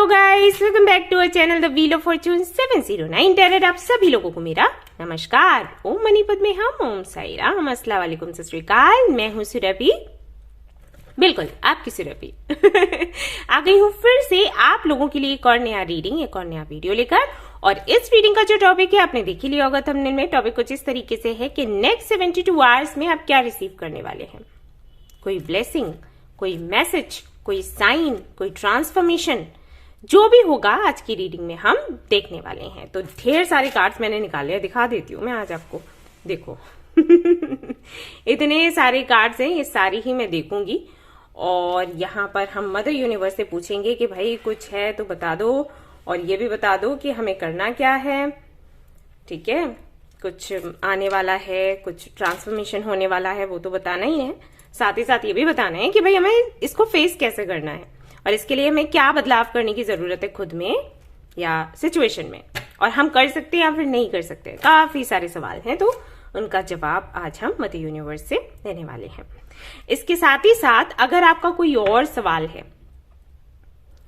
Hello guys, welcome back to our channel the wheel of fortune 709 tarot. आप सभी लोगों को मेरा नमस्कार। ओम मणिपद में हम, ओम साई राम, अस्सलाम वालेकुम, सत श्री अकाल। मैं हूं सुरभि, बिल्कुल आपकी सुरभि। आ गई हूं फिर से आप लोगों के लिए एक और नया रीडिंग, एक और नया वीडियो लेकर। और इस रीडिंग का जो टॉपिक है आपने देख ही लिया होगा थंबनेल में। टॉपिक कुछ इस तरीके से है कि नेक्स्ट 72 आवर्स में आप क्या रिसीव करने वाले हैं। कोई ब्लेसिंग, कोई मैसेज, कोई साइन, कोई ट्रांसफॉर्मेशन, जो भी होगा आज की रीडिंग में हम देखने वाले हैं। तो ढेर सारे कार्ड्स मैंने निकाले हैं, दिखा देती हूँ मैं आज आपको। देखो इतने सारे कार्ड्स हैं, ये सारी ही मैं देखूंगी। और यहाँ पर हम मदर यूनिवर्स से पूछेंगे कि भाई कुछ है तो बता दो, और ये भी बता दो कि हमें करना क्या है। ठीक है, कुछ आने वाला है, कुछ ट्रांसफॉर्मेशन होने वाला है, वो तो बताना ही है। साथ ही साथ ये भी बताना है कि भाई हमें इसको फेस कैसे करना है, और इसके लिए हमें क्या बदलाव करने की जरूरत है खुद में या सिचुएशन में, और हम कर सकते हैं या फिर नहीं कर सकते। काफी सारे सवाल हैं, तो उनका जवाब आज हम मदर यूनिवर्स से देने वाले हैं। इसके साथ ही साथ अगर आपका कोई और सवाल है,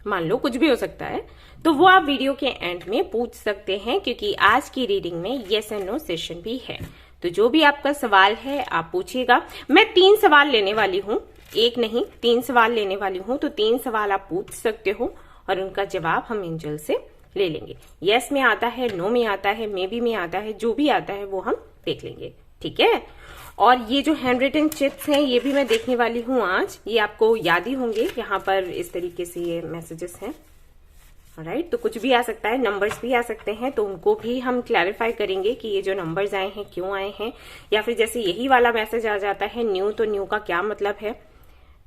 मान लो कुछ भी हो सकता है, तो वो आप वीडियो के एंड में पूछ सकते हैं, क्योंकि आज की रीडिंग में येस एंड नो सेशन भी है। तो जो भी आपका सवाल है आप पूछिएगा। मैं 3 सवाल लेने वाली हूँ, एक नहीं 3 सवाल लेने वाली हूँ। तो 3 सवाल आप पूछ सकते हो और उनका जवाब हम एंजल से ले लेंगे। यस में आता है, नो में आता है, मे बी में आता है, जो भी आता है वो हम देख लेंगे। ठीक है, और ये जो हैंड रिटन चिट्स हैं ये भी मैं देखने वाली हूँ आज। ये आपको याद ही होंगे, यहाँ पर इस तरीके से ये मैसेजेस हैं। राइट, तो कुछ भी आ सकता है, नंबर्स भी आ सकते हैं, तो उनको भी हम क्लैरिफाई करेंगे कि ये जो नंबर्स आए हैं क्यों आए हैं, या फिर जैसे यही वाला मैसेज आ जाता है न्यू, तो न्यू का क्या मतलब है।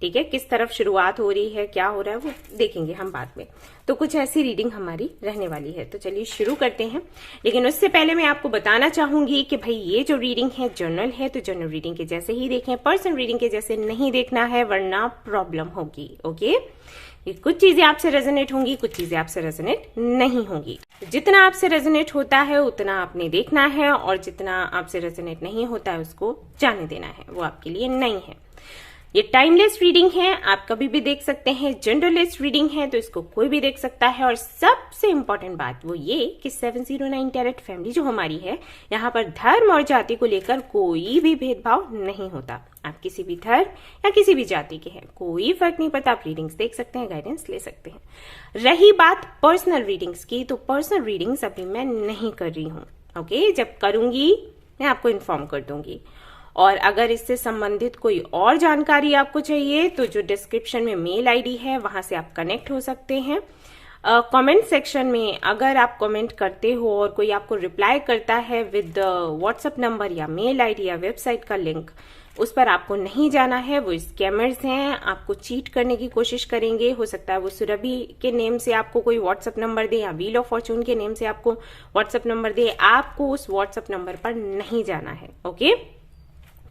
ठीक है, किस तरफ शुरुआत हो रही है, क्या हो रहा है, वो देखेंगे हम बाद में। तो कुछ ऐसी रीडिंग हमारी रहने वाली है। तो चलिए शुरू करते हैं। लेकिन उससे पहले मैं आपको बताना चाहूंगी कि भाई ये जो रीडिंग है जर्नल है, तो जर्नल रीडिंग के जैसे ही देखें, पर्सन रीडिंग के जैसे नहीं देखना है, वरना प्रॉब्लम होगी। ओके, ये कुछ चीजें आपसे रेजोनेट होंगी, कुछ चीजें आपसे रेजोनेट नहीं होंगी। जितना आपसे रेजोनेट होता है उतना आपने देखना है, और जितना आपसे रेजोनेट नहीं होता है उसको जाने देना है, वो आपके लिए नहीं है। ये टाइमलेस रीडिंग है, आप कभी भी देख सकते हैं। जेंडरलेस रीडिंग है, तो इसको कोई भी देख सकता है। और सबसे इंपॉर्टेंट बात वो ये कि 709 टैरेट फैमिली जो हमारी है, यहाँ पर धर्म और जाति को लेकर कोई भी भेदभाव नहीं होता। आप किसी भी धर्म या किसी भी जाति के हैं, कोई फर्क नहीं पड़ता। आप रीडिंग्स देख सकते हैं, गाइडेंस ले सकते हैं। रही बात पर्सनल रीडिंग्स की, तो पर्सनल रीडिंग्स अभी मैं नहीं कर रही हूँ। ओके, जब करूंगी मैं आपको इन्फॉर्म कर दूंगी। और अगर इससे संबंधित कोई और जानकारी आपको चाहिए, तो जो डिस्क्रिप्शन में मेल आईडी है वहां से आप कनेक्ट हो सकते हैं। कमेंट सेक्शन में अगर आप कमेंट करते हो और कोई आपको रिप्लाई करता है विद व्हाट्सएप नंबर या मेल आईडी या वेबसाइट का लिंक, उस पर आपको नहीं जाना है। वो स्कैमर्स हैं, आपको चीट करने की कोशिश करेंगे। हो सकता है वो सुरभि के नेम से आपको कोई व्हाट्सएप नंबर दे, या व्हील ऑफ फॉर्चून के नेम से आपको व्हाट्सएप नंबर दे। आपको उस व्हाट्सएप नंबर पर नहीं जाना है। ओके,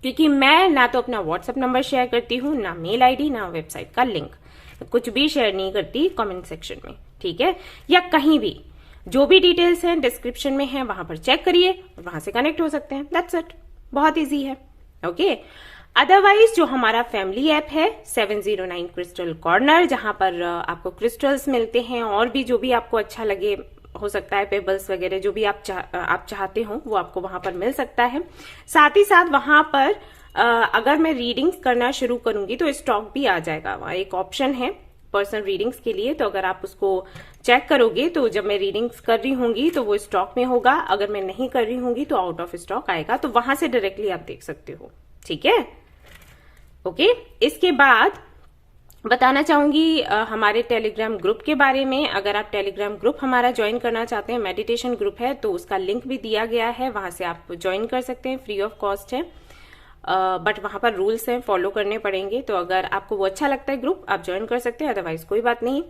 क्योंकि मैं ना तो अपना व्हाट्सएप नंबर शेयर करती हूँ, ना मेल आईडी, ना वेबसाइट का लिंक, कुछ भी शेयर नहीं करती कमेंट सेक्शन में। ठीक है, या कहीं भी जो भी डिटेल्स हैं डिस्क्रिप्शन में है, वहां पर चेक करिए और वहां से कनेक्ट हो सकते हैं। दैट्स इट, बहुत इजी है। ओके, अदरवाइज जो हमारा फैमिली ऐप है 709 क्रिस्टल कॉर्नर, जहां पर आपको क्रिस्टल्स मिलते हैं, और भी जो भी आपको अच्छा लगे, हो सकता है पेबल्स वगैरह, जो भी आप चाहते हो वो आपको वहां पर मिल सकता है। साथ ही साथ वहां पर अगर मैं रीडिंग्स करना शुरू करूंगी तो स्टॉक भी आ जाएगा। वहां एक ऑप्शन है पर्सनल रीडिंग्स के लिए, तो अगर आप उसको चेक करोगे तो जब मैं रीडिंग्स कर रही होंगी तो वो स्टॉक में होगा। अगर मैं नहीं कर रही होंगी तो आउट ऑफ स्टॉक आएगा, तो वहां से डायरेक्टली आप देख सकते हो। ठीक है, ओके। इसके बाद बताना चाहूंगी हमारे टेलीग्राम ग्रुप के बारे में। अगर आप टेलीग्राम ग्रुप हमारा ज्वाइन करना चाहते हैं, मेडिटेशन ग्रुप है, तो उसका लिंक भी दिया गया है, वहां से आप ज्वाइन कर सकते हैं, फ्री ऑफ कॉस्ट है। बट वहां पर रूल्स हैं, फॉलो करने पड़ेंगे। तो अगर आपको वो अच्छा लगता है ग्रुप, आप ज्वाइन कर सकते हैं, अदरवाइज कोई बात नहीं।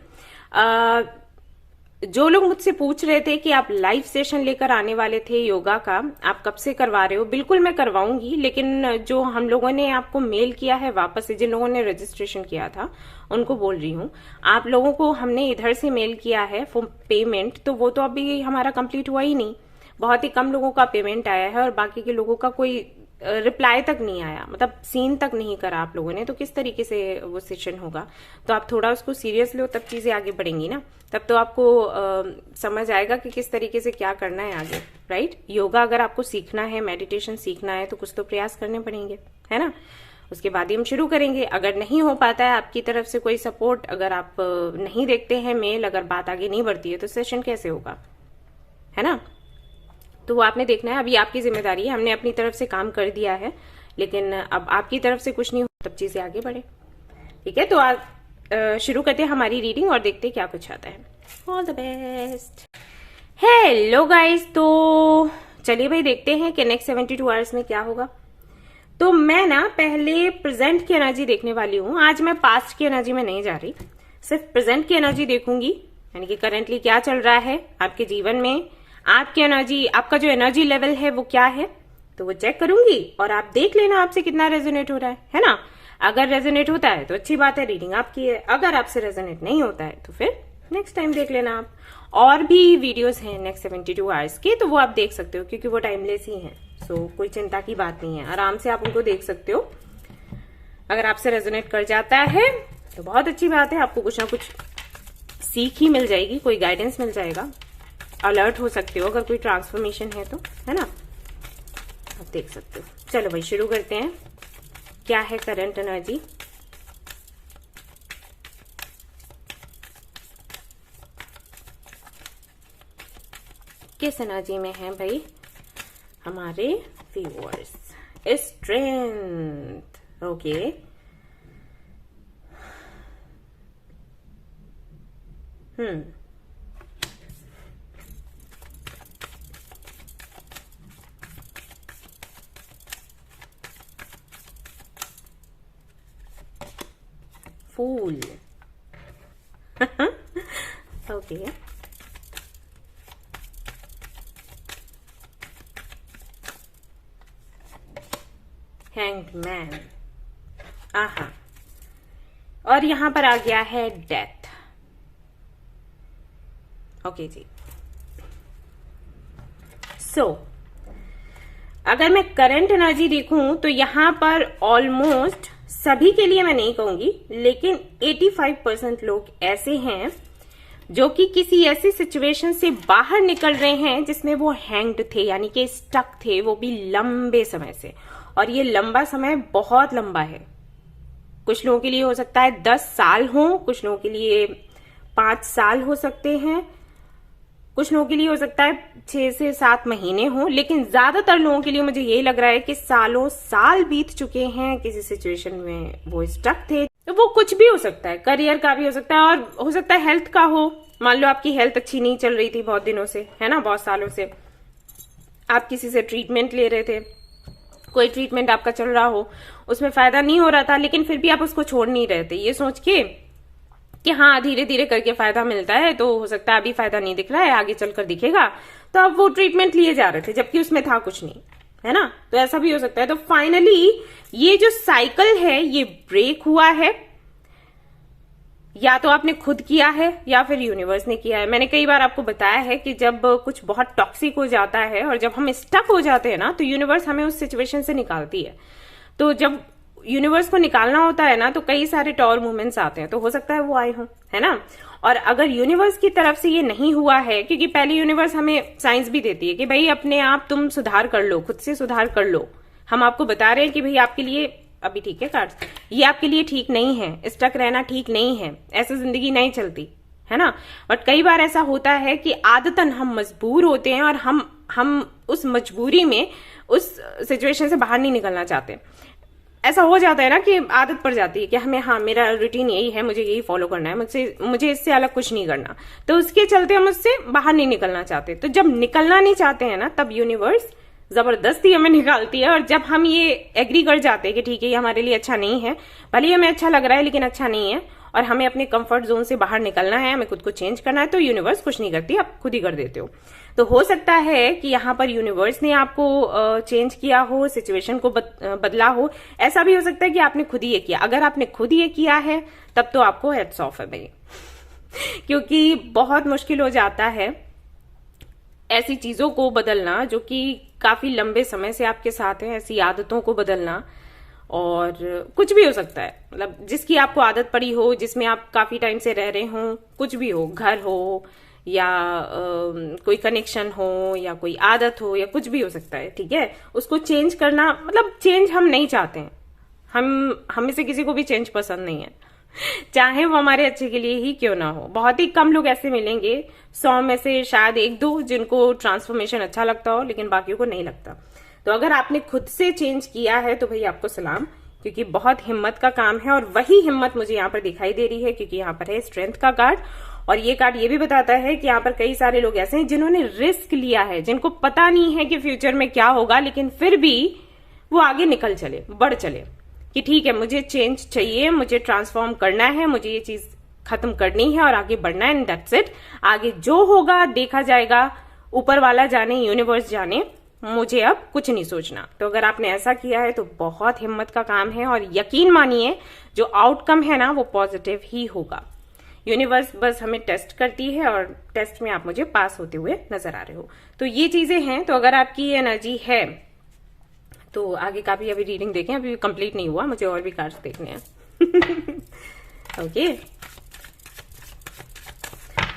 जो लोग मुझसे पूछ रहे थे कि आप लाइव सेशन लेकर आने वाले थे योगा का, आप कब से करवा रहे हो, बिल्कुल मैं करवाऊंगी। लेकिन जो हम लोगों ने आपको मेल किया है वापस से, जिन लोगों ने रजिस्ट्रेशन किया था उनको बोल रही हूँ, आप लोगों को हमने इधर से मेल किया है फॉर पेमेंट, तो वो तो अभी हमारा कंप्लीट हुआ ही नहीं। बहुत ही कम लोगों का पेमेंट आया है, और बाकी के लोगों का कोई रिप्लाई तक नहीं आया, मतलब सीन तक नहीं करा आप लोगों ने, तो किस तरीके से वो सेशन होगा। तो आप थोड़ा उसको सीरियस लो, तब चीजें आगे बढ़ेंगी ना, तब तो आपको समझ आएगा कि किस तरीके से क्या करना है आगे, राइट। योगा अगर आपको सीखना है, मेडिटेशन सीखना है, तो कुछ तो प्रयास करने पड़ेंगे, है ना। उसके बाद ही हम शुरू करेंगे। अगर नहीं हो पाता है आपकी तरफ से कोई सपोर्ट, अगर आप नहीं देखते हैं मेल, अगर बात आगे नहीं बढ़ती है, तो सेशन कैसे होगा, है ना। तो वो आपने देखना है, अभी आपकी जिम्मेदारी है। हमने अपनी तरफ से काम कर दिया है, लेकिन अब आपकी तरफ से कुछ नहीं हो, तब चीजें आगे बढ़े, ठीक है। तो आज शुरू करते हैं हमारी रीडिंग और देखते हैं क्या कुछ आता है। All the best. Hello guys, तो चलिए भाई देखते हैं कि नेक्स्ट 72 आवर्स में क्या होगा। तो मैं ना पहले प्रेजेंट की एनर्जी देखने वाली हूँ। आज मैं पास्ट की एनर्जी में नहीं जा रही, सिर्फ प्रेजेंट की एनर्जी देखूंगी, यानी कि करंटली क्या चल रहा है आपके जीवन में, आपकी एनर्जी, आपका जो एनर्जी लेवल है वो क्या है, तो वो चेक करूंगी और आप देख लेना आपसे कितना रेजोनेट हो रहा है ना। अगर रेजोनेट होता है तो अच्छी बात है, रीडिंग आपकी है। अगर आपसे रेजोनेट नहीं होता है तो फिर नेक्स्ट टाइम देख लेना आप। और भी वीडियोस हैं नेक्स्ट 72 आवर्स के, तो वो आप देख सकते हो, क्योंकि वो टाइमलेस ही हैं। सो कोई चिंता की बात नहीं है, आराम से आप उनको देख सकते हो। अगर आपसे रेजोनेट कर जाता है तो बहुत अच्छी बात है, आपको कुछ ना कुछ सीख ही मिल जाएगी, कोई गाइडेंस मिल जाएगा, अलर्ट हो सकते हो अगर कोई ट्रांसफॉर्मेशन है तो, है ना। आप देख सकते हो। चलो भाई शुरू करते हैं। क्या है करंट एनर्जी, किस एनर्जी में है भाई हमारे viewers. Strength, okay. Fool okay. Hanged man, आहा। और यहां पर आ गया है डेथ, ओके जी। सो अगर मैं करंट एनर्जी देखूं तो यहां पर ऑलमोस्ट सभी के लिए मैं नहीं कहूंगी, लेकिन 85% लोग ऐसे हैं जो कि किसी ऐसी सिचुएशन से बाहर निकल रहे हैं जिसमें वो हैंग्ड थे, यानी कि स्टक थे, वो भी लंबे समय से। और ये लंबा समय बहुत लंबा है। कुछ लोगों के लिए हो सकता है 10 साल हो, कुछ लोगों के लिए 5 साल हो सकते हैं, कुछ लोगों के लिए हो सकता है 6 से 7 महीने हो, लेकिन ज्यादातर लोगों के लिए मुझे यही लग रहा है कि सालों साल बीत चुके हैं किसी सिचुएशन में, वो स्टक थे। तो वो कुछ भी हो सकता है, करियर का भी हो सकता है, और हो सकता है हेल्थ का हो। मान लो आपकी हेल्थ अच्छी नहीं चल रही थी बहुत दिनों से, है ना, बहुत सालों से आप किसी से ट्रीटमेंट ले रहे थे, कोई ट्रीटमेंट आपका चल रहा हो, उसमें फायदा नहीं हो रहा था, लेकिन फिर भी आप उसको छोड़ नहीं रहे थे, ये सोच के कि हाँ धीरे धीरे करके फायदा मिलता है, तो हो सकता है अभी फायदा नहीं दिख रहा है, आगे चलकर दिखेगा, तो आप वो ट्रीटमेंट लिए जा रहे थे जबकि उसमें था कुछ नहीं, है ना। तो ऐसा भी हो सकता है। तो फाइनली ये जो साइकिल है ये ब्रेक हुआ है, या तो आपने खुद किया है या फिर यूनिवर्स ने किया है। मैंने कई बार आपको बताया है कि जब कुछ बहुत टॉक्सिक हो जाता है और जब हम स्टक हो जाते हैं ना, तो यूनिवर्स हमें उस सिचुएशन से निकालती है। तो जब यूनिवर्स को निकालना होता है ना, तो कई सारे टॉर मूवमेंट्स आते हैं, तो हो सकता है वो आए हों, है ना। और अगर यूनिवर्स की तरफ से ये नहीं हुआ है, क्योंकि पहले यूनिवर्स हमें साइंस भी देती है कि भाई अपने आप तुम सुधार कर लो, खुद से सुधार कर लो। हम आपको बता रहे हैं कि भाई आपके लिए अभी ठीक है कार्ड्स, ये आपके लिए ठीक नहीं है, स्टक रहना ठीक नहीं है, ऐसे जिंदगी नहीं चलती, है ना। बट कई बार ऐसा होता है कि आदतन हम मजबूर होते हैं और हम उस मजबूरी में उस सिचुएशन से बाहर नहीं निकलना चाहते। ऐसा हो जाता है ना कि आदत पड़ जाती है कि हमें, हाँ मेरा रूटीन यही है, मुझे यही फॉलो करना है, मुझे इससे अलग कुछ नहीं करना, तो उसके चलते हम उससे बाहर नहीं निकलना चाहते। तो जब निकलना नहीं चाहते हैं ना, तब यूनिवर्स जबरदस्ती हमें निकालती है। और जब हम ये एग्री कर जाते हैं कि ठीक है ये हमारे लिए अच्छा नहीं है, भले ही हमें अच्छा लग रहा है लेकिन अच्छा नहीं है, और हमें अपने कंफर्ट जोन से बाहर निकलना है, हमें खुद को चेंज करना है, तो यूनिवर्स कुछ नहीं करती, आप खुद ही कर देते हो। तो हो सकता है कि यहाँ पर यूनिवर्स ने आपको चेंज किया हो, सिचुएशन को बदला हो। ऐसा भी हो सकता है कि आपने खुद ही ये किया। अगर आपने खुद ये किया है तब तो आपको हेड्स ऑफ है भाई क्योंकि बहुत मुश्किल हो जाता है ऐसी चीजों को बदलना जो कि काफी लंबे समय से आपके साथ हैं, ऐसी आदतों को बदलना, और कुछ भी हो सकता है, मतलब जिसकी आपको आदत पड़ी हो, जिसमें आप काफी टाइम से रह रहे हो, कुछ भी हो, घर हो या कोई कनेक्शन हो या कोई आदत हो या कुछ भी हो सकता है, ठीक है। उसको चेंज करना, मतलब चेंज हम नहीं चाहते हैं, हम में से किसी को भी चेंज पसंद नहीं है, चाहे वो हमारे अच्छे के लिए ही क्यों ना हो। बहुत ही कम लोग ऐसे मिलेंगे, 100 में से शायद 1-2 जिनको ट्रांसफॉर्मेशन अच्छा लगता हो, लेकिन बाकियों को नहीं लगता। तो अगर आपने खुद से चेंज किया है तो भाई आपको सलाम, क्योंकि बहुत हिम्मत का काम है, और वही हिम्मत मुझे यहाँ पर दिखाई दे रही है, क्योंकि यहाँ पर है स्ट्रेंथ का कार्ड, और ये कार्ड ये भी बताता है कि यहाँ पर कई सारे लोग ऐसे हैं जिन्होंने रिस्क लिया है, जिनको पता नहीं है कि फ्यूचर में क्या होगा, लेकिन फिर भी वो आगे निकल चले, बढ़ चले कि ठीक है मुझे चेंज चाहिए, मुझे ट्रांसफॉर्म करना है, मुझे ये चीज खत्म करनी है और आगे बढ़ना है, एंड दैट्स इट। आगे जो होगा देखा जाएगा, ऊपर वाला जाने, यूनिवर्स जाने, मुझे अब कुछ नहीं सोचना। तो अगर आपने ऐसा किया है तो बहुत हिम्मत का काम है, और यकीन मानिए जो आउटकम है ना वो पॉजिटिव ही होगा। यूनिवर्स बस हमें टेस्ट करती है, और टेस्ट में आप मुझे पास होते हुए नजर आ रहे हो। तो ये चीजें हैं। तो अगर आपकी ये एनर्जी है तो आगे का भी अभी रीडिंग देखें, अभी कंप्लीट नहीं हुआ, मुझे और भी कार्ड्स देखने हैं। ओके।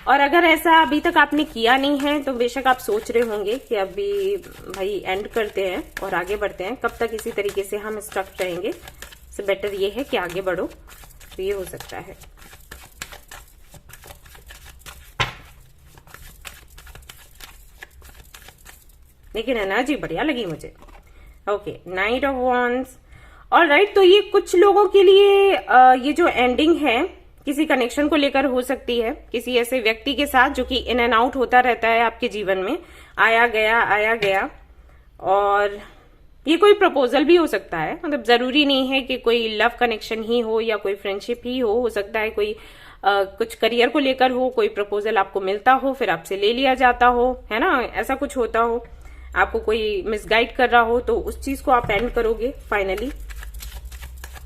और अगर ऐसा अभी तक आपने किया नहीं है तो बेशक आप सोच रहे होंगे कि अभी भाई एंड करते हैं और आगे बढ़ते हैं, कब तक इसी तरीके से हम स्टक रहेंगे, इससे बेटर ये है कि आगे बढ़ो। तो ये हो सकता है। लेकिन एनर्जी बढ़िया लगी मुझे। Okay, night of wands. Alright, तो ये कुछ लोगों के लिए ये जो एंडिंग है किसी कनेक्शन को लेकर हो सकती है, किसी ऐसे व्यक्ति के साथ जो कि इन एंड आउट होता रहता है आपके जीवन में, आया गया। और ये कोई प्रपोजल भी हो सकता है, मतलब जरूरी नहीं है कि कोई लव कनेक्शन ही हो या कोई फ्रेंडशिप ही हो सकता है कोई कुछ करियर को लेकर हो, कोई प्रपोजल आपको मिलता हो फिर आपसे ले लिया जाता हो, है ना, ऐसा कुछ होता हो, आपको कोई मिसगाइड कर रहा हो, तो उस चीज को आप एंड करोगे फाइनली।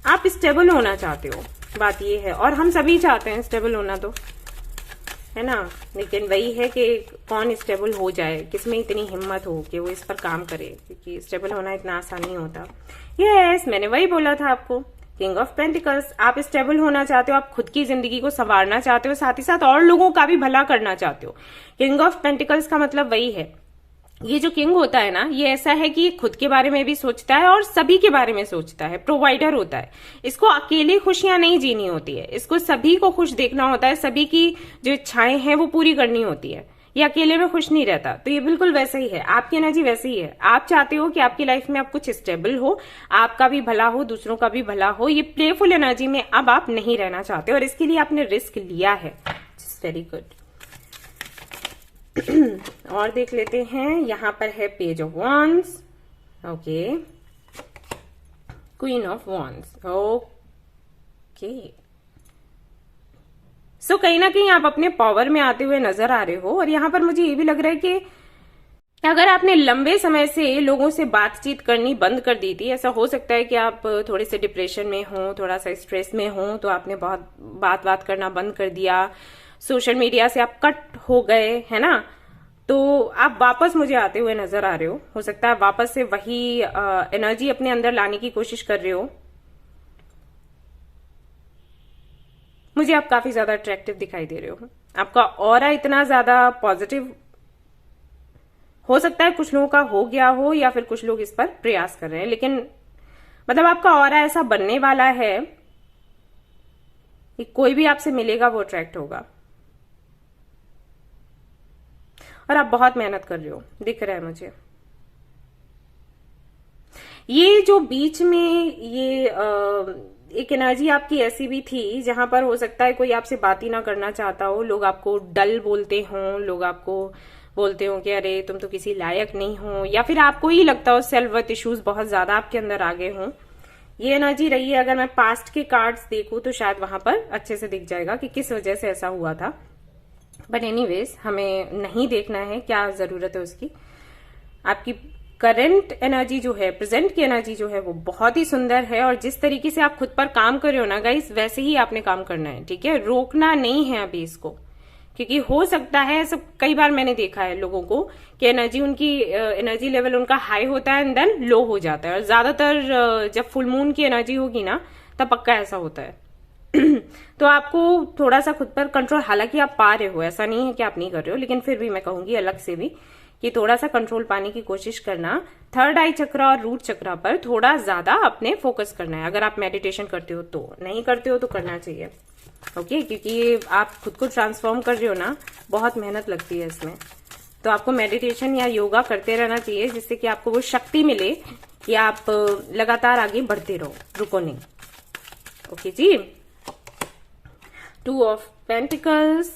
आप स्टेबल होना चाहते हो, बात ये है, और हम सभी चाहते हैं स्टेबल होना, तो है ना, लेकिन वही है कि कौन स्टेबल हो जाए, किसमें इतनी हिम्मत हो कि वो इस पर काम करे, क्योंकि स्टेबल होना इतना आसान नहीं होता। यस, मैंने वही बोला था आपको, किंग ऑफ पेंटिकल्स। आप स्टेबल होना चाहते हो, आप खुद की जिंदगी को संवारना चाहते हो, साथ ही साथ और लोगों का भी भला करना चाहते हो। किंग ऑफ पेंटिकल्स का मतलब वही है, ये जो किंग होता है ना, ये ऐसा है कि खुद के बारे में भी सोचता है और सभी के बारे में सोचता है, प्रोवाइडर होता है। इसको अकेले खुशियां नहीं जीनी होती है, इसको सभी को खुश देखना होता है, सभी की जो इच्छाएं हैं वो पूरी करनी होती है, ये अकेले में खुश नहीं रहता। तो ये बिल्कुल वैसा ही है, आपकी एनर्जी वैसी ही है। आप चाहते हो कि आपकी लाइफ में आप कुछ स्टेबल हो, आपका भी भला हो, दूसरों का भी भला हो। ये प्लेफुल एनर्जी में अब आप नहीं रहना चाहते, और इसके लिए आपने रिस्क लिया है। Very good. और देख लेते हैं, यहां पर है page of wands, okay, queen of wands, okay. So कहीं ना कहीं आप अपने पावर में आते हुए नजर आ रहे हो, और यहां पर मुझे ये भी लग रहा है कि अगर आपने लंबे समय से लोगों से बातचीत करनी बंद कर दी थी, ऐसा हो सकता है कि आप थोड़े से डिप्रेशन में हो, थोड़ा सा स्ट्रेस में हो, तो आपने बहुत बात करना बंद कर दिया, सोशल मीडिया से आप कट हो गए, है ना, तो आप वापस मुझे आते हुए नजर आ रहे हो सकता है वापस से वही एनर्जी अपने अंदर लाने की कोशिश कर रहे हो। मुझे आप काफी ज्यादा अट्रैक्टिव दिखाई दे रहे हो, आपका ऑरा इतना ज्यादा पॉजिटिव हो सकता है, कुछ लोगों का हो गया हो या फिर कुछ लोग इस पर प्रयास कर रहे हैं, लेकिन मतलब आपका ऑरा ऐसा बनने वाला है कि कोई भी आपसे मिलेगा वो अट्रैक्ट होगा, और आप बहुत मेहनत कर रहे हो, दिख रहा है मुझे। ये जो बीच में ये एक एनर्जी आपकी ऐसी भी थी जहां पर हो सकता है कोई आपसे बात ही ना करना चाहता हो, लोग आपको डल बोलते हो, लोग आपको बोलते हो कि अरे तुम तो किसी लायक नहीं हो, या फिर आपको ही लगता हो सेल्फ वर्थ इश्यूज बहुत ज्यादा आपके अंदर आ गए हो। ये एनर्जी रही है। अगर मैं पास्ट के कार्ड्स देखूं तो शायद वहां पर अच्छे से दिख जाएगा कि किस वजह से ऐसा हुआ था, बट एनीवेज हमें नहीं देखना है, क्या जरूरत है उसकी। आपकी करंट एनर्जी जो है, प्रेजेंट की एनर्जी जो है वो बहुत ही सुंदर है, और जिस तरीके से आप खुद पर काम कर रहे हो ना गाइस, वैसे ही आपने काम करना है, ठीक है, रोकना नहीं है अभी इसको, क्योंकि हो सकता है, सब कई बार मैंने देखा है लोगों को कि एनर्जी लेवल उनका हाई होता है एंड देन लो हो जाता है, और ज्यादातर जब फुल मून की एनर्जी होगी ना तब पक्का ऐसा होता है। तो आपको थोड़ा सा खुद पर कंट्रोल, हालांकि आप पा रहे हो, ऐसा नहीं है कि आप नहीं कर रहे हो, लेकिन फिर भी मैं कहूंगी अलग से भी कि थोड़ा सा कंट्रोल पाने की कोशिश करना। थर्ड आई चक्रा और रूट चक्रा पर थोड़ा ज्यादा अपने फोकस करना है। अगर आप मेडिटेशन करते हो तो, नहीं करते हो तो करना चाहिए, ओके? क्योंकि आप खुद को ट्रांसफॉर्म कर रहे हो ना, बहुत मेहनत लगती है इसमें। तो आपको मेडिटेशन या योगा करते रहना चाहिए, जिससे कि आपको वो शक्ति मिले कि आप लगातार आगे बढ़ते रहो, रुको नहीं। ओके जी। 2 of pentacles,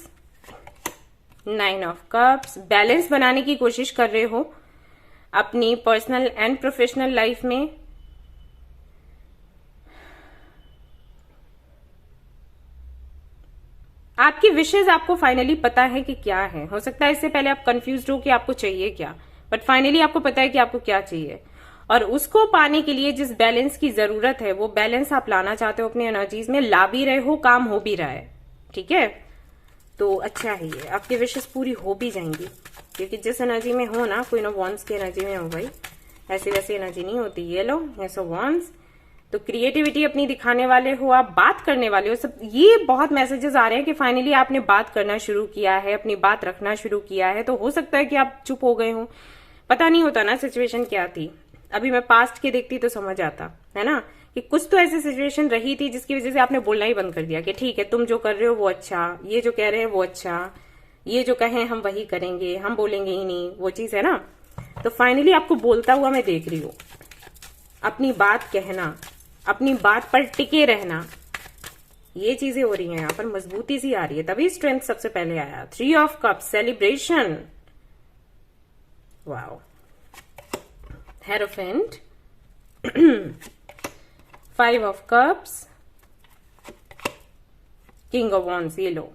9 of cups. Balance बनाने की कोशिश कर रहे हो अपनी पर्सनल एंड प्रोफेशनल लाइफ में। आपकी विशेष आपको फाइनली पता है कि क्या है। हो सकता है इससे पहले आप कंफ्यूज हो कि आपको चाहिए क्या, बट फाइनली आपको पता है कि आपको क्या चाहिए, और उसको पाने के लिए जिस बैलेंस की जरूरत है वो बैलेंस आप लाना चाहते हो अपनी एनर्जीज में, ला भी रहे हो, काम हो भी रहा है, ठीक है? तो अच्छा है ये, आपकी विशेष पूरी हो भी जाएंगी, क्योंकि जिस एनर्जी में हो ना, क्वीन ऑफ वांड्स की एनर्जी में हो भाई, ऐसी वैसी एनर्जी नहीं होती। ये लो, एस ऑफ वांड्स। तो क्रिएटिविटी अपनी दिखाने वाले हो, आप बात करने वाले हो, सब ये बहुत मैसेजेस आ रहे हैं कि फाइनली आपने बात करना शुरू किया है, अपनी बात रखना शुरू किया है। तो हो सकता है कि आप चुप हो गए हो, पता नहीं होता ना सिचुएशन क्या थी। अभी मैं पास्ट के देखती तो समझ आता है ना, कि कुछ तो ऐसी सिचुएशन रही थी जिसकी वजह से आपने बोलना ही बंद कर दिया कि ठीक है, तुम जो कर रहे हो वो अच्छा, ये जो कह रहे हैं वो अच्छा, ये जो कहें हम वही करेंगे, हम बोलेंगे ही नहीं, वो चीज है ना। तो फाइनली आपको बोलता हुआ मैं देख रही हूं, अपनी बात कहना, अपनी बात पर टिके रहना, ये चीजें हो रही हैं यहाँ पर, मजबूती सी आ रही है, तभी स्ट्रेंथ सबसे पहले आया। 3 of cups, celebration, wow. Hierophant, 5 of cups, king of wands, ये लो।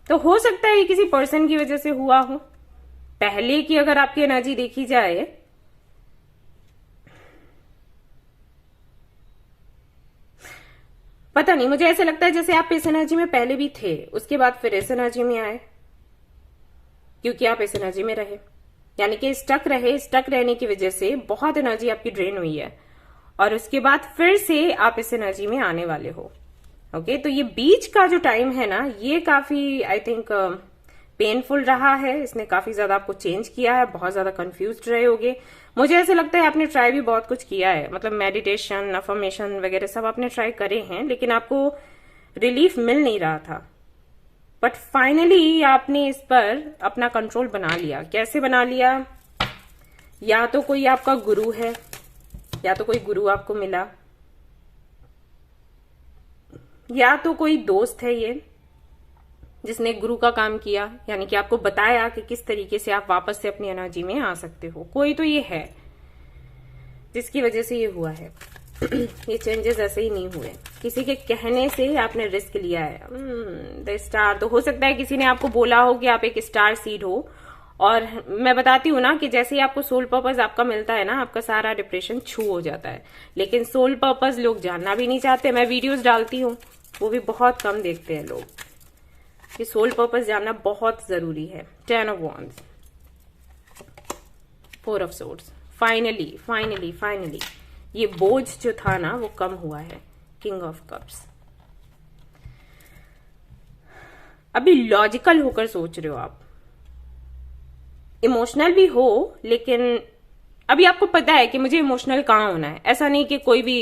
तो हो सकता है ये किसी पर्सन की वजह से हुआ हो, पहले की अगर आपकी एनर्जी देखी जाए, पता नहीं, मुझे ऐसा लगता है जैसे आप इस एनर्जी में पहले भी थे, उसके बाद फिर इस एनर्जी में आए, क्योंकि आप इस एनर्जी में रहे, यानी कि स्टक रहे। स्टक रहने की वजह से बहुत एनर्जी आपकी ड्रेन हुई है, और उसके बाद फिर से आप इस एनर्जी में आने वाले हो। ओके, तो ये बीच का जो टाइम है ना, ये काफी आई थिंक पेनफुल रहा है। इसने काफी ज्यादा आपको चेंज किया है, बहुत ज्यादा कंफ्यूज रहे होगे। मुझे ऐसे लगता है आपने ट्राई भी बहुत कुछ किया है, मतलब मेडिटेशन, अफर्मेशन वगैरह सब आपने ट्राई करे हैं, लेकिन आपको रिलीफ मिल नहीं रहा था। बट फाइनली आपने इस पर अपना कंट्रोल बना लिया। कैसे बना लिया? या तो कोई आपका गुरु है, या तो कोई गुरु आपको मिला, या तो कोई दोस्त है ये जिसने गुरु का काम किया, यानी कि आपको बताया कि किस तरीके से आप वापस से अपनी एनर्जी में आ सकते हो। कोई तो ये है जिसकी वजह से ये हुआ है। ये चेंजेस ऐसे ही नहीं हुए, किसी के कहने से आपने रिस्क लिया है। द स्टार, तो हो सकता है किसी ने आपको बोला हो कि आप एक स्टार सीड हो, और मैं बताती हूँ ना कि जैसे ही आपको सोल पर्पस आपका मिलता है ना, आपका सारा डिप्रेशन छू हो जाता है। लेकिन सोल पर्पस लोग जानना भी नहीं चाहते। मैं वीडियोस डालती हूँ, वो भी बहुत कम देखते हैं लोग। ये सोल पर्पस जानना बहुत जरूरी है। 10 of wands, 4 of swords. Finally finally finally ये बोझ जो था ना वो कम हुआ है। King of cups. अभी लॉजिकल होकर सोच रहे हो आप, इमोशनल भी हो, लेकिन अभी आपको पता है कि मुझे इमोशनल कहाँ होना है। ऐसा नहीं कि कोई भी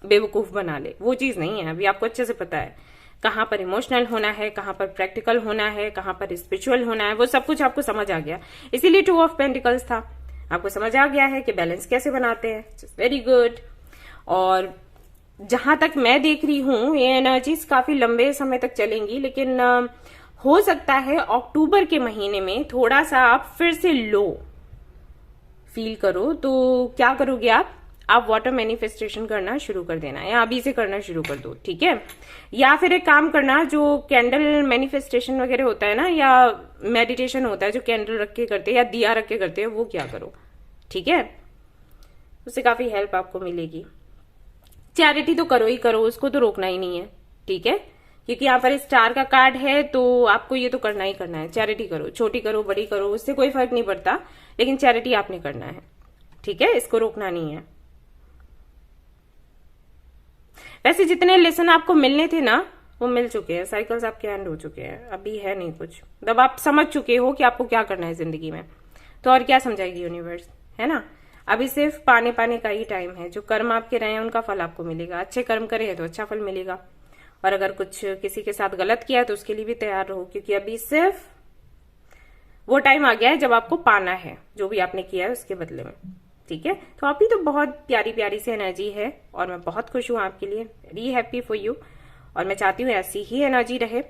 बेवकूफ बना ले, वो चीज नहीं है। अभी आपको अच्छे से पता है कहाँ पर इमोशनल होना है, कहाँ पर प्रैक्टिकल होना है, कहाँ पर स्पिरिचुअल होना है, वो सब कुछ आपको समझ आ गया। इसीलिए 2 ऑफ पेंटिकल्स था, आपको समझ आ गया है कि बैलेंस कैसे बनाते हैं। Very good. और जहां तक मैं देख रही हूं, ये एनर्जीज काफी लंबे समय तक चलेंगी, लेकिन हो सकता है अक्टूबर के महीने में थोड़ा सा आप फिर से लो फील करो। तो क्या करोगे आप वाटर मैनिफेस्टेशन करना शुरू कर देना, या अभी से करना शुरू कर दो, ठीक है? या फिर एक काम करना, जो कैंडल मैनिफेस्टेशन वगैरह होता है ना, या मेडिटेशन होता है जो कैंडल रख के करते हैं या दिया रख के करते हैं, वो क्या करो, ठीक है? उससे काफी हेल्प आपको मिलेगी। चैरिटी तो करो ही करो, उसको तो रोकना ही नहीं है, ठीक है? क्योंकि यहाँ पर स्टार का कार्ड है, तो आपको ये तो करना ही करना है। चैरिटी करो, छोटी करो बड़ी करो, उससे कोई फर्क नहीं पड़ता, लेकिन चैरिटी आपने करना है, ठीक है, इसको रोकना नहीं है। वैसे जितने लेसन आपको मिलने थे ना वो मिल चुके हैं, साइकिल्स आपके एंड हो चुके हैं, अभी है नहीं कुछ। मतलब आप समझ चुके हो कि आपको क्या करना है जिंदगी में, तो और क्या समझाएगी यूनिवर्स, है ना। अभी सिर्फ पाने पाने का ही टाइम है। जो कर्म आपके रहे हैं उनका फल आपको मिलेगा। अच्छे कर्म करे हैं तो अच्छा फल मिलेगा, और अगर कुछ किसी के साथ गलत किया है तो उसके लिए भी तैयार रहो, क्योंकि अभी सिर्फ वो टाइम आ गया है जब आपको पाना है जो भी आपने किया है उसके बदले में, ठीक है। तो अभी तो बहुत प्यारी प्यारी सी एनर्जी है और मैं बहुत खुश हूं आपके लिए, वेरी हैप्पी फॉर यू, और मैं चाहती हूँ ऐसी ही एनर्जी रहे।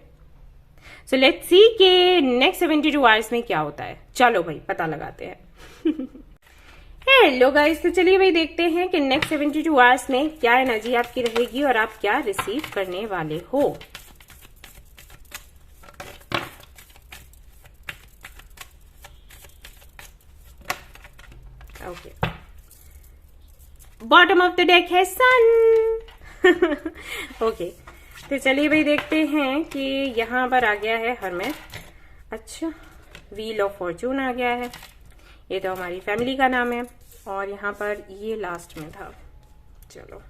सो लेट्स सी के नेक्स्ट 72 आवर्स में क्या होता है। चलो भाई पता लगाते हैं। हेलो गाइस, तो चलिए भाई देखते हैं कि नेक्स्ट 72 आवर्स में क्या एनर्जी आपकी रहेगी और आप क्या रिसीव करने वाले हो। Okay, bottom of the deck है सन। ओके, तो चलिए भाई देखते हैं कि यहाँ पर आ गया है हरमेट। अच्छा, व्हील ऑफ फॉर्चून आ गया है, ये तो हमारी फैमिली का नाम है, और यहाँ पर ये लास्ट में था। चलो,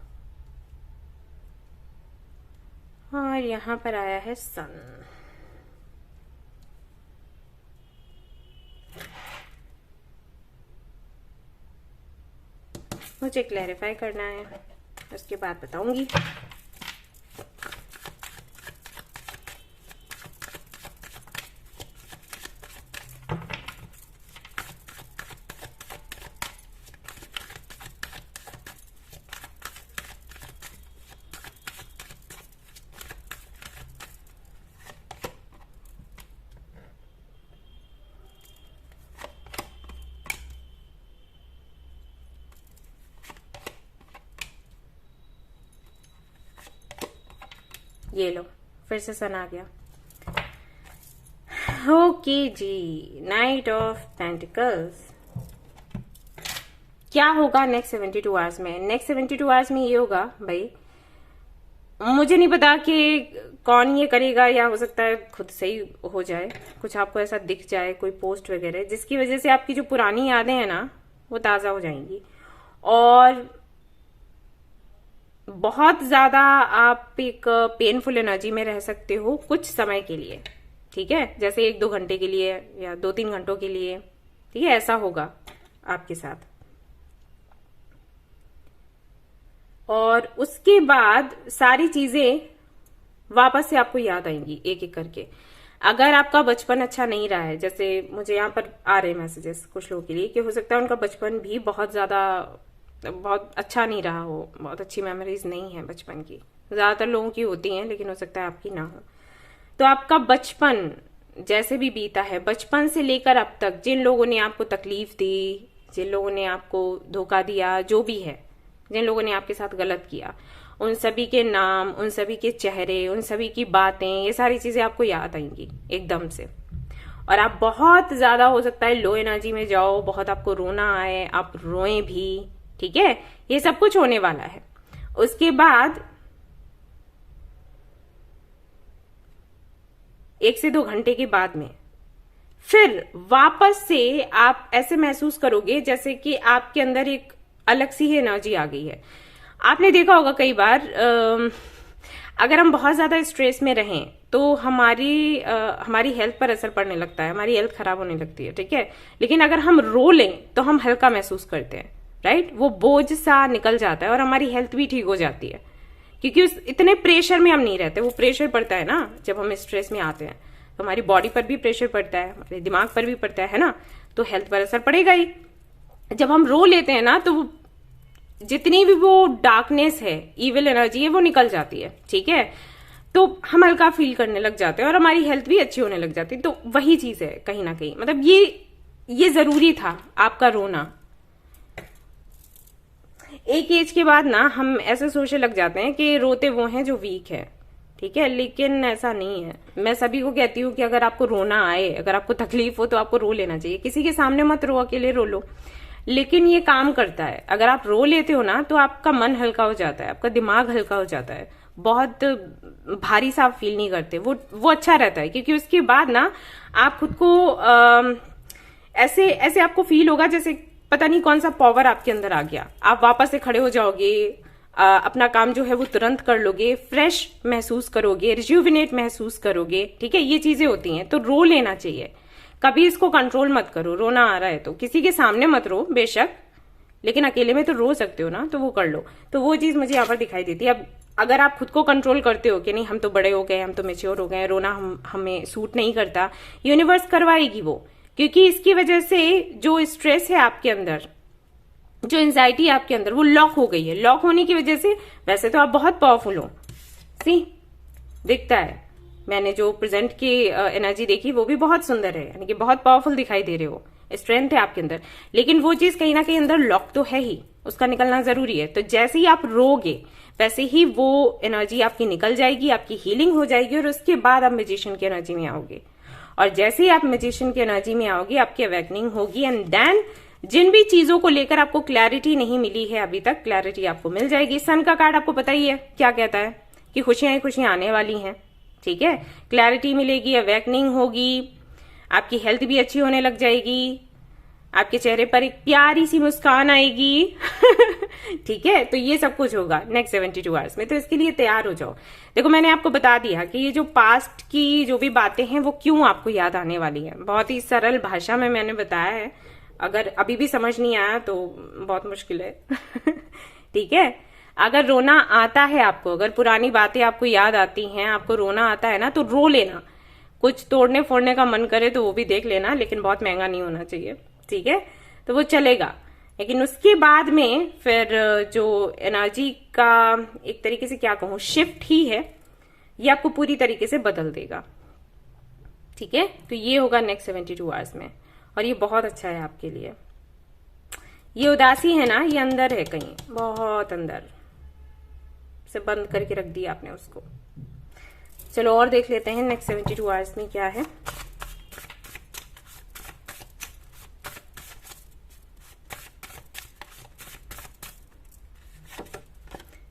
और यहाँ पर आया है सन। मुझे क्लैरिफाई करना है, उसके बाद बताऊंगी। ये लो, फिर से सन आ गया। ओके जी, नाइट ऑफ पेंटिकल्स। क्या होगा नेक्स्ट 72 आवर्स में? नेक्स्ट 72 आवर्स में ये होगा भाई, मुझे नहीं पता कि कौन ये करेगा, या हो सकता है खुद से ही हो जाए, कुछ आपको ऐसा दिख जाए कोई पोस्ट वगैरह जिसकी वजह से आपकी जो पुरानी यादें हैं ना वो ताजा हो जाएंगी, और बहुत ज्यादा आप एक पेनफुल एनर्जी में रह सकते हो कुछ समय के लिए, ठीक है, जैसे 1-2 घंटे के लिए या 2-3 घंटों के लिए, ठीक है, ऐसा होगा आपके साथ। और उसके बाद सारी चीजें वापस से आपको याद आएंगी एक एक करके। अगर आपका बचपन अच्छा नहीं रहा है, जैसे मुझे यहाँ पर आ रहे मैसेजेस कुछ लोगों के लिए कि हो सकता है उनका बचपन भी बहुत अच्छा नहीं रहा हो, बहुत अच्छी मेमोरीज नहीं है बचपन की, ज्यादातर लोगों की होती हैं लेकिन हो सकता है आपकी ना हो। तो आपका बचपन जैसे भी बीता है, बचपन से लेकर अब तक जिन लोगों ने आपको तकलीफ दी, जिन लोगों ने आपको धोखा दिया, जो भी है, जिन लोगों ने आपके साथ गलत किया, उन सभी के नाम, उन सभी के चेहरे, उन सभी की बातें, ये सारी चीजें आपको याद आएंगी एकदम से। और आप बहुत ज्यादा हो सकता है लो एनर्जी में जाओ, बहुत आपको रोना आए, आप रोएं भी, ठीक है, ये सब कुछ होने वाला है। उसके बाद 1 से 2 घंटे के बाद में फिर वापस से आप ऐसे महसूस करोगे जैसे कि आपके अंदर एक अलग सी ही एनर्जी आ गई है। आपने देखा होगा कई बार अगर हम बहुत ज्यादा स्ट्रेस में रहें तो हमारी हेल्थ पर असर पड़ने लगता है, हमारी हेल्थ खराब होने लगती है, ठीक है, लेकिन अगर हम रो लें तो हम हल्का महसूस करते हैं, राइट, वो बोझ सा निकल जाता है और हमारी हेल्थ भी ठीक हो जाती है, क्योंकि उस इतने प्रेशर में हम नहीं रहते। वो प्रेशर पड़ता है ना जब हम स्ट्रेस में आते हैं, तो हमारी बॉडी पर भी प्रेशर पड़ता है, हमारे दिमाग पर भी पड़ता है ना, तो हेल्थ पर असर पड़ेगा ही। जब हम रो लेते हैं ना तो जितनी भी वो डार्कनेस है, इविल एनर्जी है, वो निकल जाती है, ठीक है, तो हम हल्का फील करने लग जाते हैं और हमारी हेल्थ भी अच्छी होने लग जाती है। तो वही चीज है कहीं ना कहीं, मतलब ये जरूरी था आपका रोना। एक एज के बाद ना हम ऐसे सोचने लग जाते हैं कि रोते वो हैं जो वीक है, ठीक है, लेकिन ऐसा नहीं है। मैं सभी को कहती हूँ कि अगर आपको रोना आए, अगर आपको तकलीफ हो तो आपको रो लेना चाहिए, किसी के सामने मत रो, अकेले रो लो, लेकिन ये काम करता है। अगर आप रो लेते हो ना तो आपका मन हल्का हो जाता है, आपका दिमाग हल्का हो जाता है, बहुत भारी सा आप फील नहीं करते। वो अच्छा रहता है, क्योंकि उसके बाद ना आप खुद को ऐसे ऐसे आपको फील होगा जैसे पता नहीं कौन सा पावर आपके अंदर आ गया। आप वापस से खड़े हो जाओगे, अपना काम जो है वो तुरंत कर लोगे, फ्रेश महसूस करोगे, रिज्यूविनेट महसूस करोगे। ठीक है, ये चीजें होती हैं। तो रो लेना चाहिए, कभी इसको कंट्रोल मत करो। रोना आ रहा है तो किसी के सामने मत रो बेशक, लेकिन अकेले में तो रो सकते हो ना, तो वो कर लो। तो वो चीज मुझे यहाँ पर दिखाई देती है। अब अगर आप खुद को कंट्रोल करते हो कि नहीं हम तो बड़े हो गए, हम तो मेच्योर हो गए, रोना हमें सूट नहीं करता, यूनिवर्स करवाएगी वो, क्योंकि इसकी वजह से जो स्ट्रेस है आपके अंदर, जो एंजाइटी आपके अंदर, वो लॉक हो गई है। लॉक होने की वजह से वैसे तो आप बहुत पावरफुल हो, सी दिखता है, मैंने जो प्रेजेंट की एनर्जी देखी वो भी बहुत सुंदर है, यानी कि बहुत पावरफुल दिखाई दे रहे हो, स्ट्रेंथ है आपके अंदर। लेकिन वो चीज कहीं ना कहीं अंदर लॉक तो है ही, उसका निकलना जरूरी है। तो जैसे ही आप रोगे वैसे ही वो एनर्जी आपकी निकल जाएगी, आपकी हीलिंग हो जाएगी, और उसके बाद आप मैजिशियन की एनर्जी में आओगे। और जैसे ही आप मैजिशियन की एनर्जी में आओगे आपकी अवेकनिंग होगी, एंड देन जिन भी चीजों को लेकर आपको क्लैरिटी नहीं मिली है अभी तक, क्लैरिटी आपको मिल जाएगी। सन का कार्ड आपको पता ही है क्या कहता है, कि खुशियां ही खुशियां आने वाली हैं। ठीक है, क्लैरिटी मिलेगी, अवेकनिंग होगी, आपकी हेल्थ भी अच्छी होने लग जाएगी, आपके चेहरे पर एक प्यारी सी मुस्कान आएगी। ठीक है, तो ये सब कुछ होगा नेक्स्ट 72 आवर्स में। तो इसके लिए तैयार हो जाओ। देखो मैंने आपको बता दिया कि ये जो पास्ट की जो भी बातें हैं वो क्यों आपको याद आने वाली है। बहुत ही सरल भाषा में मैंने बताया है, अगर अभी भी समझ नहीं आया तो बहुत मुश्किल है। ठीक है, अगर रोना आता है आपको, अगर पुरानी बातें आपको याद आती हैं, आपको रोना आता है ना, तो रो लेना। कुछ तोड़ने फोड़ने का मन करे तो वो भी देख लेना, लेकिन बहुत महंगा नहीं होना चाहिए। ठीक है, तो वो चलेगा। लेकिन उसके बाद में फिर जो एनर्जी का एक तरीके से क्या कहूं शिफ्ट ही है, ये आपको पूरी तरीके से बदल देगा। ठीक है, तो ये होगा नेक्स्ट 72 आवर्स में, और ये बहुत अच्छा है आपके लिए। ये उदासी है ना, ये अंदर है कहीं, बहुत अंदर से बंद करके रख दिया आपने उसको। चलो और देख लेते हैं नेक्स्ट 72 आवर्स में क्या है।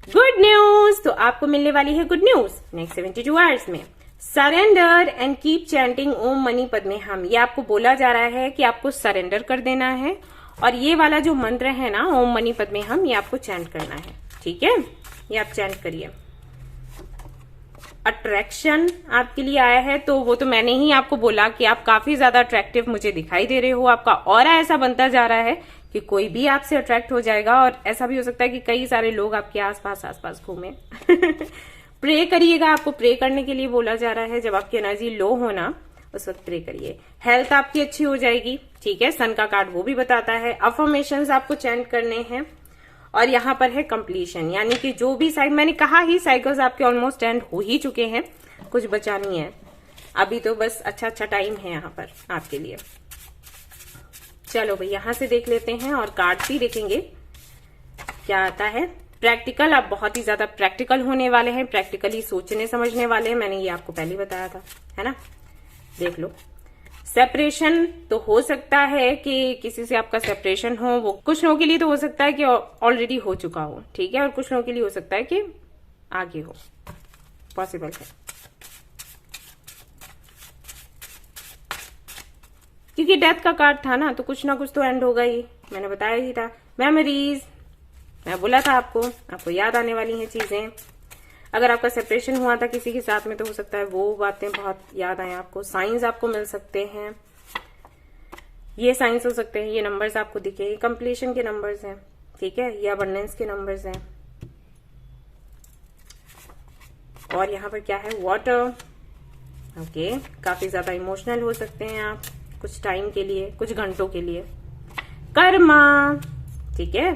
गुड न्यूज, तो आपको मिलने वाली है गुड न्यूज नेक्स्ट 72 आवर्स में। सरेंडर एंड कीप चैंटिंग ओम मनी पद्मे हम, ये आपको बोला जा रहा है कि आपको सरेंडर कर देना है, और ये वाला जो मंत्र है ना ओम मनी पद्मे हम, ये आपको चैंट करना है। ठीक है, ये आप चैंट करिए। अट्रैक्शन आपके लिए आया है, तो वो तो मैंने ही आपको बोला कि आप काफी ज्यादा अट्रैक्टिव मुझे दिखाई दे रहे हो। आपका ऑरा ऐसा बनता जा रहा है कि कोई भी आपसे अट्रैक्ट हो जाएगा, और ऐसा भी हो सकता है कि कई सारे लोग आपके आसपास घूमे। प्रे करिएगा, आपको प्रे करने के लिए बोला जा रहा है। जब आपकी एनर्जी लो हो ना, उस वक्त प्रे करिए। हेल्थ आपकी अच्छी हो जाएगी। ठीक है, सन का कार्ड वो भी बताता है। अफर्मेशंस आपको चैंट करने हैं, और यहाँ पर है कंप्लीशन, यानी कि जो भी मैंने कहा ही साइकिल्स आपके ऑलमोस्ट एंड हो ही चुके हैं, कुछ बचा नहीं है अभी, तो बस अच्छा टाइम है यहाँ पर आपके लिए। चलो भाई यहां से देख लेते हैं, और कार्ड्स भी देखेंगे क्या आता है। प्रैक्टिकल, आप बहुत ही ज्यादा प्रैक्टिकल होने वाले हैं, प्रैक्टिकली सोचने समझने वाले हैं, मैंने ये आपको पहले बताया था, है ना। देख लो, सेपरेशन तो हो सकता है कि किसी से आपका सेपरेशन हो, वो कुछ लोगों के लिए तो हो सकता है कि ऑलरेडी हो चुका हो। ठीक है, और कुछ लोगों के लिए हो सकता है कि आगे हो, पॉसिबल है, क्योंकि डेथ का कार्ड था ना, तो कुछ ना कुछ तो एंड होगा ही, मैंने बताया ही था। मेमोरीज, मैं बोला था आपको याद आने वाली हैं चीजें। अगर आपका सेपरेशन हुआ था किसी के साथ में, तो हो सकता है वो बातें बहुत याद आए आपको। साइंस आपको मिल सकते हैं, ये साइंस हो सकते हैं, ये नंबर्स आपको दिखे, ये कंप्लीशन के नंबर्स हैं। ठीक है, ये अबंडेंस के नंबर्स हैं। और यहाँ पर क्या है, वाटर। ओके, काफी ज्यादा इमोशनल हो सकते हैं आप कुछ टाइम के लिए, कुछ घंटों के लिए। कर्मा, ठीक है,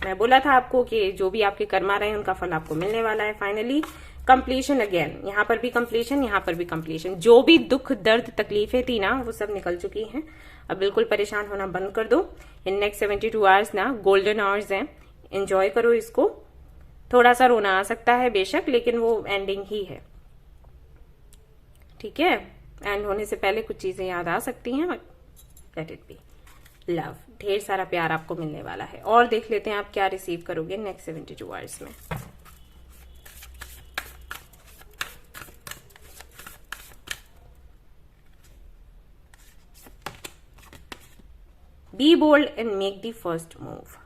मैं बोला था आपको कि जो भी आपके कर्मा रहे उनका फल आपको मिलने वाला है। फाइनली कंप्लीशन अगेन, यहाँ पर भी कंप्लीशन, यहाँ पर भी कंप्लीशन। जो भी दुख दर्द तकलीफें थी ना, वो सब निकल चुकी हैं। अब बिल्कुल परेशान होना बंद कर दो। इन नेक्स्ट 72 आवर्स ना गोल्डन आवर्स हैं, एंजॉय करो इसको। थोड़ा सा रोना आ सकता है बेशक, लेकिन वो एंडिंग ही है। ठीक है, एंड होने से पहले कुछ चीजें याद आ सकती हैं, लेट इट बी। लव, ढेर सारा प्यार आपको मिलने वाला है। और देख लेते हैं आप क्या रिसीव करोगे नेक्स्ट 72 आवर्स में। Be bold and make the first move.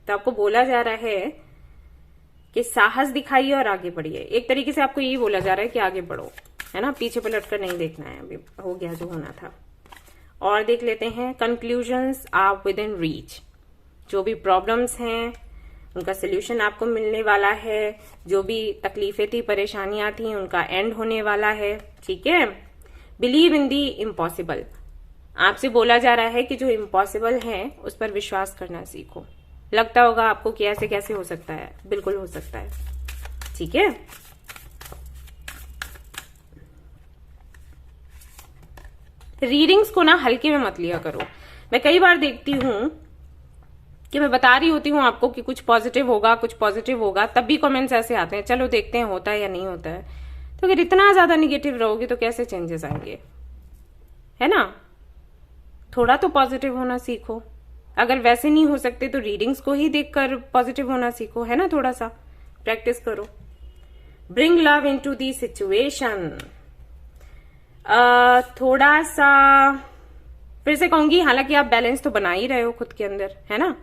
तो आपको बोला जा रहा है कि साहस दिखाइए और आगे बढ़िए। एक तरीके से आपको यही बोला जा रहा है कि आगे बढ़ो, है ना, पीछे पलट कर नहीं देखना है, अभी हो गया जो होना था। और देख लेते हैं, conclusions are within reach. जो भी प्रॉब्लम्स हैं उनका सोल्यूशन आपको मिलने वाला है, जो भी तकलीफें थी, परेशानियां थी, उनका एंड होने वाला है। ठीक है, बिलीव इन दी इम्पॉसिबल। आपसे बोला जा रहा है कि जो इम्पॉसिबल है उस पर विश्वास करना सीखो। लगता होगा आपको कि ऐसे कैसे हो सकता है, बिल्कुल हो सकता है। ठीक है, रीडिंग्स को ना हल्के में मत लिया करो। मैं कई बार देखती हूं कि मैं बता रही होती हूँ आपको कि कुछ पॉजिटिव होगा, कुछ पॉजिटिव होगा, तब भी कमेंट्स ऐसे आते हैं, चलो देखते हैं होता है या नहीं होता है। तो अगर इतना ज्यादा निगेटिव रहोगे तो कैसे चेंजेस आएंगे, है ना। थोड़ा तो पॉजिटिव होना सीखो। अगर वैसे नहीं हो सकते तो रीडिंग्स को ही देखकर पॉजिटिव होना सीखो, है ना। थोड़ा सा प्रैक्टिस करो। Bring love into the situation. थोड़ा सा फिर से कहूंगी, हालांकि आप बैलेंस तो बना ही रहे हो खुद के अंदर, है ना,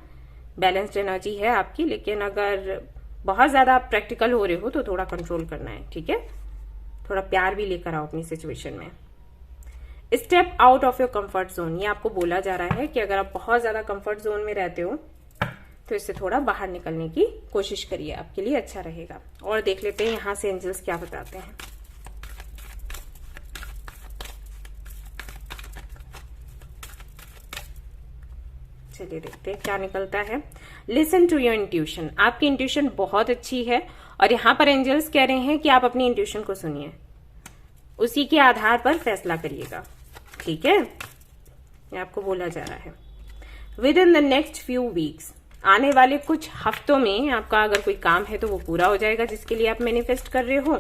बैलेंस्ड एनर्जी है आपकी, लेकिन अगर बहुत ज्यादा आप प्रैक्टिकल हो रहे हो तो थोड़ा कंट्रोल करना है। ठीक है, थोड़ा प्यार भी लेकर आओ अपनी सिचुएशन में। Step out of your comfort zone. ये आपको बोला जा रहा है कि अगर आप बहुत ज्यादा कंफर्ट जोन में रहते हो तो इससे थोड़ा बाहर निकलने की कोशिश करिए, आपके लिए अच्छा रहेगा। और देख लेते हैं यहां से एंजल्स क्या बताते हैं। चलिए देखते हैं क्या निकलता है। Listen to your intuition. आपकी इंट्यूशन बहुत अच्छी है और यहाँ पर एंजल्स कह रहे हैं कि आप अपनी इंट्यूशन को सुनिए, उसी के आधार पर फैसला करिएगा। ठीक है, ये आपको बोला जा रहा है। With in the next few weeks, आने वाले कुछ हफ्तों में आपका अगर कोई काम है तो वो पूरा हो जाएगा जिसके लिए आप मैनिफेस्ट कर रहे हो,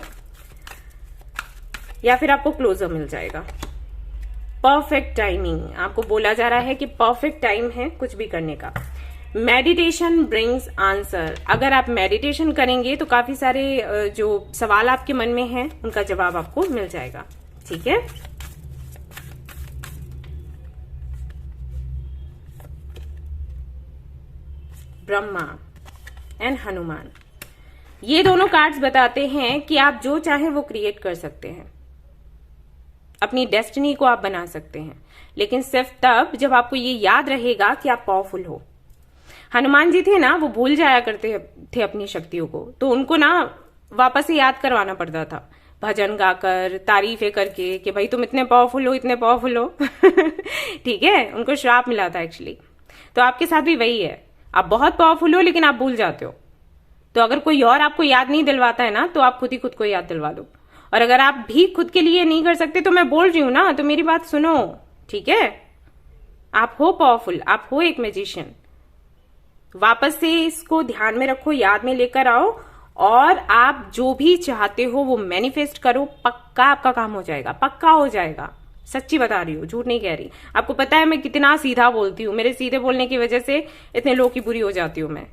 या फिर आपको क्लोजर मिल जाएगा। परफेक्ट टाइमिंग, आपको बोला जा रहा है कि परफेक्ट टाइम है कुछ भी करने का। Meditation brings answer. अगर आप मेडिटेशन करेंगे तो काफी सारे जो सवाल आपके मन में हैं उनका जवाब आपको मिल जाएगा। ठीक है, ब्रह्मा एंड हनुमान, ये दोनों कार्ड्स बताते हैं कि आप जो चाहें वो क्रिएट कर सकते हैं, अपनी डेस्टिनी को आप बना सकते हैं, लेकिन सिर्फ तब जब आपको ये याद रहेगा कि आप पावरफुल हो। हनुमान जी थे ना, वो भूल जाया करते थे अपनी शक्तियों को, तो उनको ना वापस से याद करवाना पड़ता था, भजन गाकर, तारीफें करके कि भाई तुम इतने पावरफुल हो, इतने पावरफुल हो। ठीक है, उनको श्राप मिला था एक्चुअली। तो आपके साथ भी वही है, आप बहुत पावरफुल हो लेकिन आप भूल जाते हो। तो अगर कोई और आपको याद नहीं दिलवाता है ना, तो आप खुद ही खुद को याद दिलवा दो। और अगर आप भी खुद के लिए नहीं कर सकते तो मैं बोल रही हूं ना, तो मेरी बात सुनो। ठीक है, आप हो पावरफुल, आप हो एक मैजिशियन। वापस से इसको ध्यान में रखो, याद में लेकर आओ, और आप जो भी चाहते हो वो मैनिफेस्ट करो। पक्का आपका काम हो जाएगा, पक्का हो जाएगा। सच्ची बता रही हूँ, झूठ नहीं कह रही। आपको पता है मैं कितना सीधा बोलती हूँ, मेरे सीधे बोलने की वजह से इतने लोग की बुरी हो जाती हूँ मैं।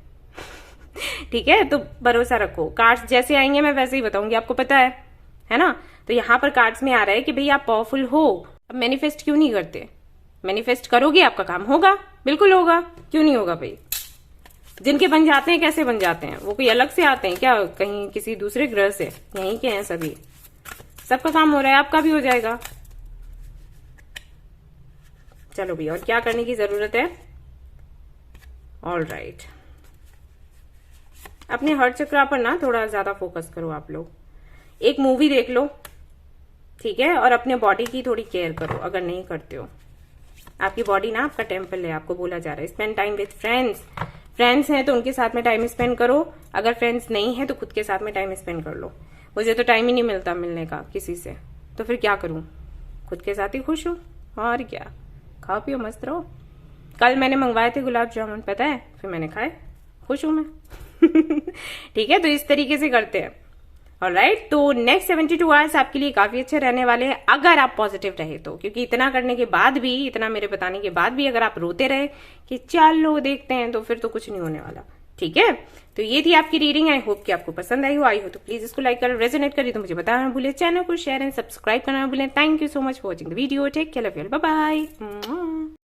ठीक है, तो भरोसा रखो, कार्ड्स जैसे आएंगे मैं वैसे ही बताऊंगी, आपको पता है ना। तो यहाँ पर कार्ड्स में आ रहा है कि भाई आप पावरफुल हो, अब मैनिफेस्ट क्यों नहीं करते। मैनिफेस्ट करोगे आपका काम होगा, बिल्कुल होगा, क्यों नहीं होगा भाई। जिनके बन जाते हैं कैसे बन जाते हैं, वो कोई अलग से आते हैं क्या, कहीं किसी दूसरे ग्रह से, यहीं के हैं सभी। सबका काम हो रहा है, आपका भी हो जाएगा। चलो भी, और क्या करने की जरूरत है। ऑल राइट, अपने हार्ट चक्र पर ना थोड़ा ज्यादा फोकस करो आप लोग। एक मूवी देख लो, ठीक है, और अपने बॉडी की थोड़ी केयर करो अगर नहीं करते हो। आपकी बॉडी ना आपका टेम्पल है, आपको बोला जा रहा है। Spend time with friends. Friends हैं तो उनके साथ में टाइम स्पेंड करो, अगर फ्रेंड्स नहीं है तो खुद के साथ में टाइम स्पेंड कर लो। मुझे तो टाइम ही नहीं मिलता मिलने का किसी से, तो फिर क्या करूं, खुद के साथ ही खुश हूं, और क्या। खाओ पियो मस्त रहो। कल मैंने मंगवाए थे गुलाब जामुन, पता है, फिर मैंने खाए, खुश हूं मैं। ठीक है, तो इस तरीके से करते हैं। ऑलराइट, तो नेक्स्ट 72 आवर्स आपके लिए काफी अच्छे रहने वाले हैं अगर आप पॉजिटिव रहे तो। क्योंकि इतना करने के बाद भी, इतना मेरे बताने के बाद भी अगर आप रोते रहे कि चलो देखते हैं, तो फिर तो कुछ नहीं होने वाला। ठीक है, तो ये थी आपकी रीडिंग। आई होप कि आपको पसंद आई हो तो प्लीज इसको लाइक कर, रेजोनेट करिए तो मुझे बताना भूले, चैनल को शेयर एंड सब्सक्राइब करना भूलें। Thank you so much for watching the video. Take care, love you, bye bye.